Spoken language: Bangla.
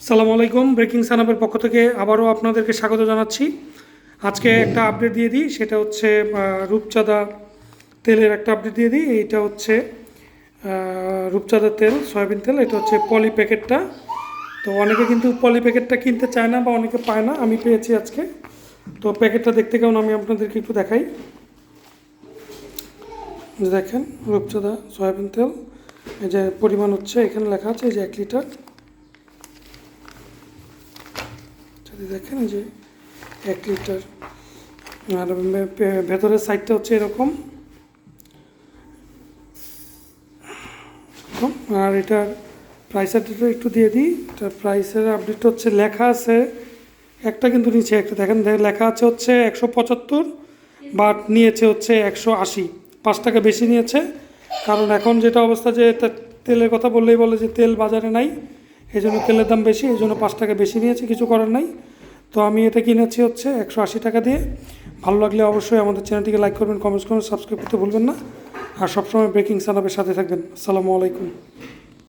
সালামু আলাইকুম। ব্রেকিং সানাপের পক্ষ থেকে আবারও আপনাদেরকে স্বাগত জানাচ্ছি। আজকে একটা আপডেট দিয়ে দিই, সেটা হচ্ছে রূপচাঁদা তেলের একটা আপডেট দিয়ে দিই। এইটা হচ্ছে রূপচাঁদা তেল, সয়াবিন তেল। এটা হচ্ছে পলি প্যাকেটটা। তো অনেকে কিন্তু পলি প্যাকেটটা কিনতে চায় না বা অনেকে পায় না, আমি পেয়েছি আজকে। তো প্যাকেটটা দেখতে কেমন আমি আপনাদেরকে একটু দেখাই। দেখেন, রূপচাঁদা সয়াবিন তেল, এই যে পরিমাণ হচ্ছে এখানে লেখা আছে, এই যে 1 লিটার। যদি দেখেন, এই যে 1 লিটার। আর ভেতরের সাইডটা হচ্ছে এরকম। আর এটার প্রাইসের একটু দিয়ে দিই। এটার প্রাইসের আপডেটটা হচ্ছে লেখা আছে একটা, কিন্তু নিচে একটা দেখেন লেখা আছে হচ্ছে 175, বাট নিয়েছে হচ্ছে 180। 5 টাকা বেশি নিয়েছে। কারণ এখন যেটা অবস্থা, যে তেলের কথা বললেই বলে যে তেল বাজারে নাই, এই জন্য তেলের দাম বেশি, এই জন্য 5 টাকা বেশি নিয়েছে, কিছু করার নাই। তো আমি এটা কিনেছি হচ্ছে 180 টাকা দিয়ে। ভালো লাগলে অবশ্যই আমাদের চ্যানেলটিকে লাইক করবেন, কমেন্টস করবেন, সাবস্ক্রাইব করতে ভুলবেন না। আর সবসময় ব্রেকিং সানাপের সাথে থাকবেন। আসসালামু আলাইকুম।